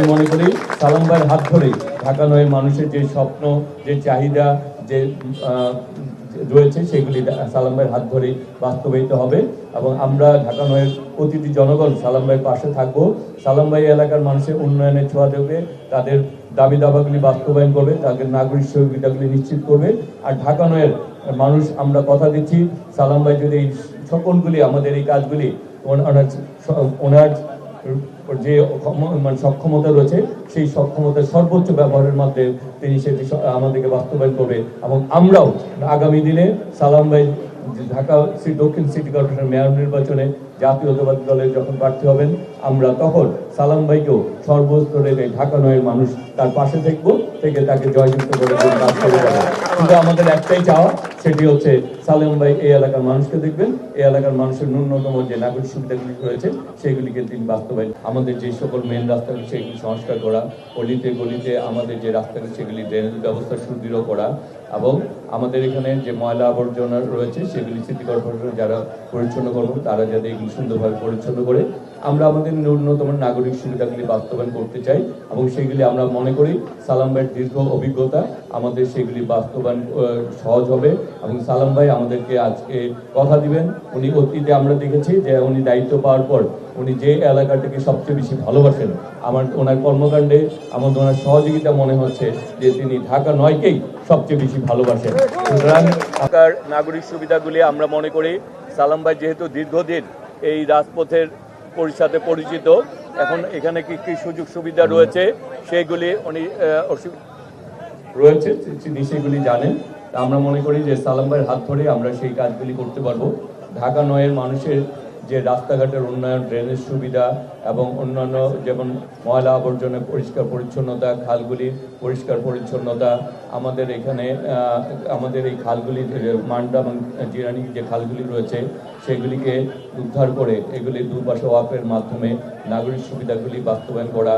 আমি মনে করি সালাম ভাইয়ের হাত ধরে ঢাকা নয়ের মানুষের যে স্বপ্ন, যে চাহিদা, যে রয়েছে সেগুলি সালাম ভাইয়ের হাত ধরে বাস্তবায়িত হবে এবং আমরা ঢাকা নয়ের প্রতিটি জনগণ সালাম ভাইয়ের পাশে থাকবো। সালাম ভাই এলাকার মানুষের উন্নয়নের ছোঁয়া দেবে, তাদের দাবি দাবাগুলি বাস্তবায়ন করবে, তাদের নাগরিক সুবিধাগুলি নিশ্চিত করবে। আর ঢাকা নয়ের মানুষ আমরা কথা দিচ্ছি, সালাম ভাই যদি এই সকলগুলি আমাদের এই কাজগুলি ওনার যে মানে সক্ষমতা রয়েছে সেই সক্ষমতার সর্বোচ্চ ব্যবহারের মধ্যে তিনি সেটি আমাদেরকে বাস্তবায়ন করবে এবং আমরাও আগামী দিনে সালাম ভাই ঢাকা দক্ষিণ সিটি কর্পোরেশন মেয়র নির্বাচনে জাতীয়তাবাদী দলের যখন প্রার্থী হবেন, আমরা তখন সালাম ভাইকেও সর্বস্তরের ঢাকা নয়ের মানুষ তার পাশে থেকে তাকে জয়যুক্ত করে কাজ করে যাবে। কিন্তু আমাদের একটাই চাওয়া, সেটি হচ্ছে সালাম ভাই এই এলাকার মানুষকে দেখবেন, এই এলাকার মানুষের ন্যূনতম যে নাগরিক সুবিধাগুলি রয়েছে সেগুলিকে তিনি বাস্তবায়ন। আমাদের যে সকল মেন রাস্তাগুলি সেগুলি সংস্কার করা, অলিতে গলিতে আমাদের যে রাস্তাগুলি সেগুলি ড্রেনেজ ব্যবস্থা সুদৃঢ় করা এবং আমাদের এখানে যে ময়লা আবর্জনা রয়েছে সেগুলি সিটি কর্পোরেশন যারা পরিচ্ছন্ন করবো তারা যাতে এগুলি সুন্দরভাবে পরিচ্ছন্ন করে আমরা আমাদের ন্যূনতম নাগরিক সুবিধাগুলি বাস্তবায়ন করতে চাই এবং সেগুলি আমরা মনে করি সালাম ভাইয়ের দীর্ঘ অভিজ্ঞতা আমাদের সেগুলি বাস্তবায়ন সহজ হবে এবং সালাম ভাই আমাদেরকে আজকে কথা দিবেন। উনি অতীতে আমরা দেখেছি যে উনি দায়িত্ব পাওয়ার পর উনি যে এলাকাটাকে সবচেয়ে বেশি ভালোবাসেন, ওনার কর্মকাণ্ডে আমাদের ওনার সহযোগিতা মনে হচ্ছে যে তিনি ঢাকা নয়কেই সবচেয়ে বেশি ভালোবাসেন। সুতরাং ঢাকার নাগরিক সুবিধাগুলি আমরা মনে করি সালাম ভাই যেহেতু দীর্ঘদিন এই রাজপথের সাথে পরিচিত, এখন এখানে কি কি সুযোগ সুবিধা রয়েছে সেগুলি উনি রয়েছে তিনি সেগুলি জানেন। আমরা মনে করি যে সালাম ভাইয়ের হাত ধরে আমরা সেই কাজগুলি করতে পারবো। ঢাকা নয়ের মানুষের যে রাস্তাঘাটের উন্নয়ন, ড্রেনেজ সুবিধা এবং অন্যান্য যেমন ময়লা আবর্জনা পরিষ্কার পরিচ্ছন্নতা, খালগুলি পরিষ্কার পরিচ্ছন্নতা, আমাদের এখানে আমাদের এই খালগুলি মান্ডা এবং জিরানি যে খালগুলি রয়েছে সেগুলিকে উদ্ধার করে এগুলি দুপাশে ওয়াকের মাধ্যমে নাগরিক সুবিধাগুলি বাস্তবায়ন করা।